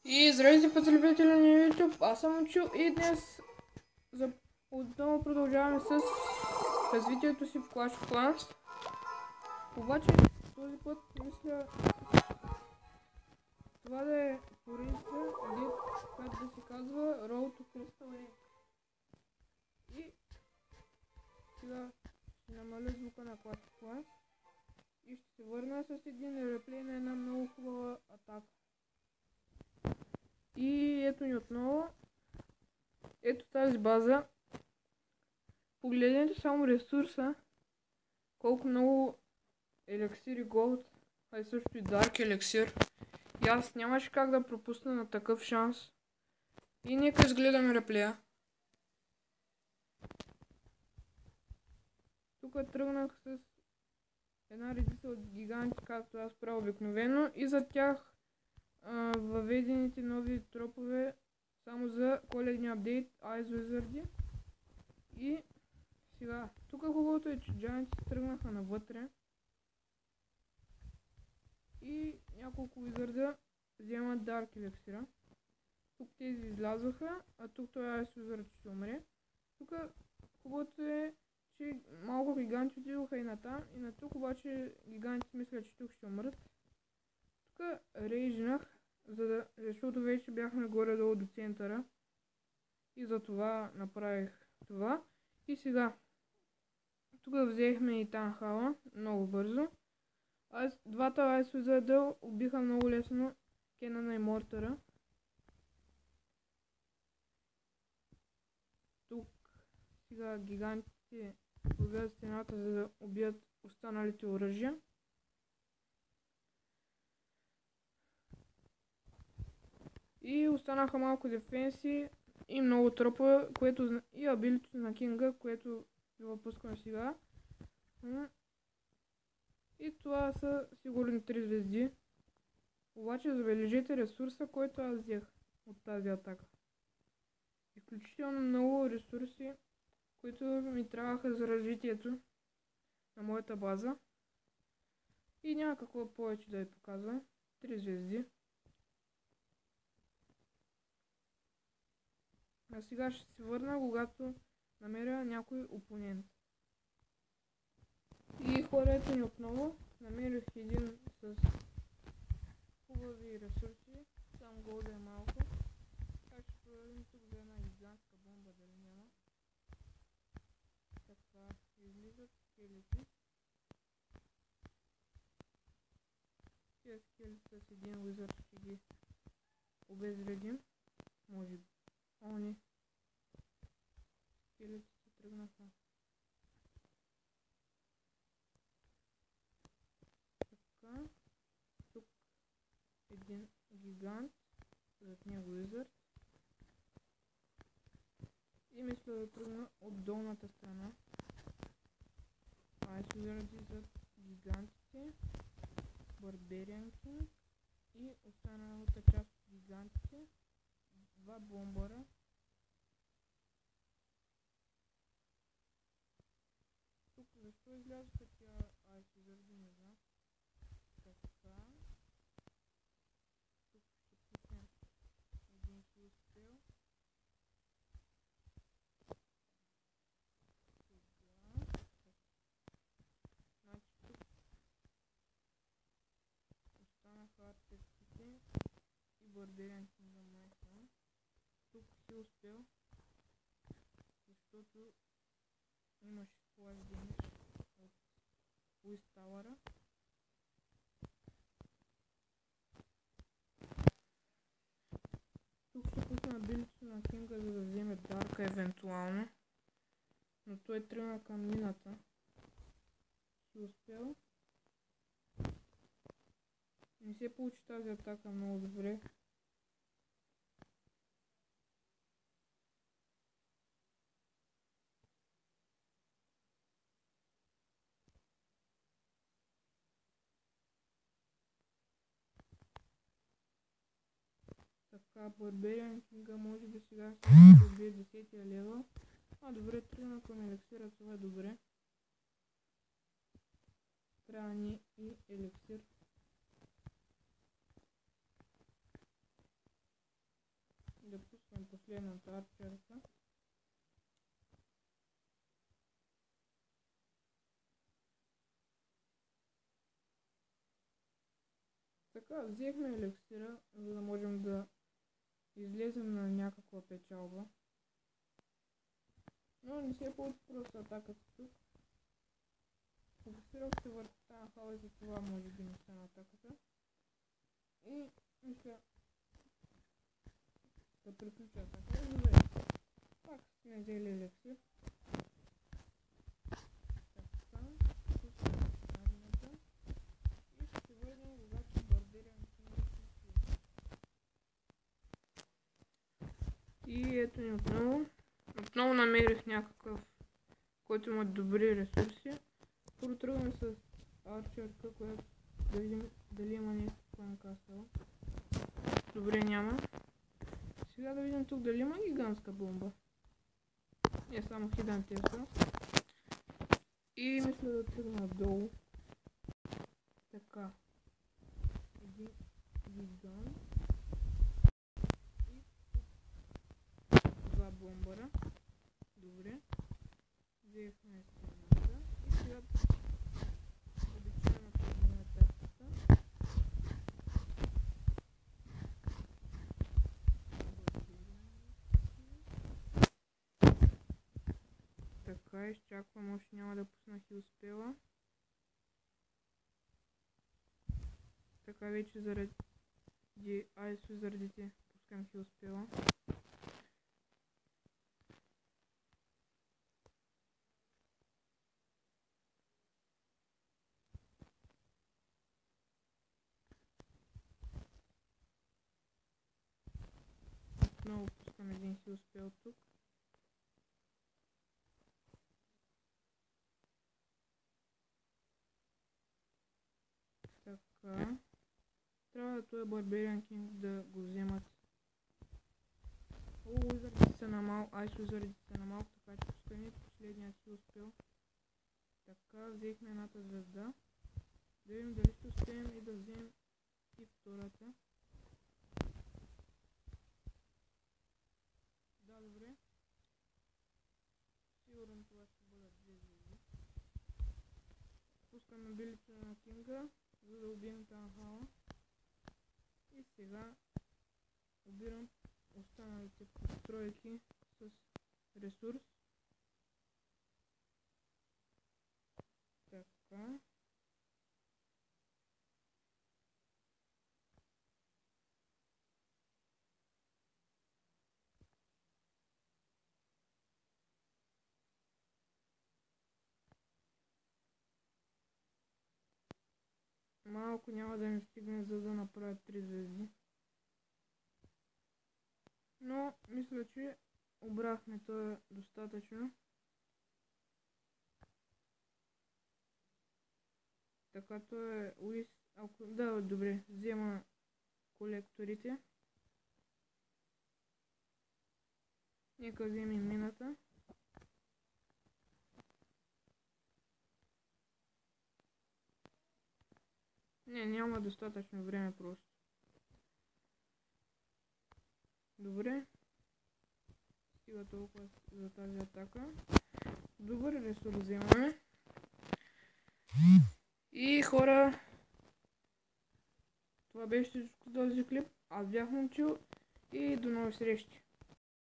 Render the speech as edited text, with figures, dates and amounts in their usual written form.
И здравейте, потребители на YouTube, аз съм Учил и днес отново продължаваме с развитието си в Clash of Clans. Обаче този път мисля това да е поредица, която да се казва Road to Crystal Lake. И сега ще намаля звука на Clash of Clans и ще се върна с един реплей на една много хубава атака. И ето ни отново. Ето тази база. Погледнете само ресурса. Колко много елексир и голд. А и също и дарк елексир. И аз нямаше как да пропусна на такъв шанс. И нека изгледаме реплея. Тук тръгнах с една редица от гиганти, както аз правя обикновено. И за тях въведените нови тропове само за коледния апдейт Ice Wizard. И сега, тук хубавото е, че джайантите тръгнаха навътре и няколко визарда вземат дарк елексира. Тук тези излязоха, а тук този Ice Wizard ще умре. Тук хубавото е, че малко гиганти отидоха и натам, и на тук обаче гигантите мислят, че тук ще умрат. Тук рейжнах, защото вече бяхме горе-долу до центъра и затова направих това. И сега тук взехме и Танхала много бързо. Двата Ice Wizard убиха много лесно Кенана и Мортъра. Тук сега гигантите побиват стената, за да убият останалите оръжия. И останаха малко дефенси и много тропове, което и абилито на Кинга, което ви въпускам сега. И това са сигурно 3 звезди. Обаче забележете ресурса, който аз взех от тази атака. Изключително много ресурси, които ми трябваха за развитието на моята база. И няма какво повече да ви показвам. 3 звезди. А сега ще се върна, когато намеря някой опонент. И хората ни отново намерих един с хубави ресурси, само голда е малко. Така ще проверим тук за една гигантска бомба дали няма. Така излизат скелети. Тия скелети с един wizard ще ги обезвредим. Може би. О, не. Скелетите тръгнаха. Така. Тук един гигант. Зад него wizard. И мисля да тръгна от долната страна. Ice Wizard зад гигантите. Barbarian King. И останалата част от гигантите. Два бомбара. Тук защо излязоха тия Ice Wizard, не знам. Така. Тук ще пуснем един kill spell. Сега. Значи тук останаха артефактите и Barbarian King май само. Тук си успел, защото имаш флаш демидж от Уист Тауъра. Тук ще пусна билито на Кинга, за да вземе дарка евентуално, но той тръгна към мината. Си успел. Не се получи тази атака много добре. Така, Barbarian King може би сега ще добие 10-я левел. А, добре, тръгна към елексира, това е добре. Трябва ни и елексир. да пускам последната арчерка. Така, взехме еликсира, за да можем да излезем на някаква печалба. Но не се получи просто атаката тук. Фокусирах се върху тази хала и за това може би не стана атаката. И мисля да приключа атака. Добре. Пак сме взели еликсир. Така, пускаме армията. И ще се върнем, когато Барбериан Кинг се. И ето ни отново. Отново намерих някакъв, който има добри ресурси. Първо тръгваме с арчерка, която да видим дали има нещо в касъл. Добре, няма. Сега да видим тук дали има гигантска бомба. Не само хидан теса. И мисля да тръгна долу. Така. Един гигант. И два бомбара. Добре. Взехме стената. И сега обичайно подмина тактика. Така, изчаквам, още няма да пуснах и успела. Така вече заради Ice Wizardите пускам и успела. Отново пускам един си успел тук. Така. Трябва да този Barbarian King да го вземат. Wizardите са на малко, Ice Wizardите са на малко, така че пускаме последният си успел. Така, взехме едната звезда. Да видим дали ще успеем и да вземем и втората. Да, добре. Сигурно това ще бъдат две звезди. Пускаме билите на Кинга, за да убием тази хала. И сега убирам останалите постройки с ресурс. Така. Малко няма да ми стигне, за да направя 3 звезди. Но мисля, че обрахме това достатъчно. Така то е уис. Ако да, добре, взема колекторите. Нека вземем мината. Не, няма достатъчно време просто. Добре. Стига толкова за тази атака. Добър ресурс вземаме. И хора, това беше всичко за този клип. Аз бях Момчил и до нови срещи.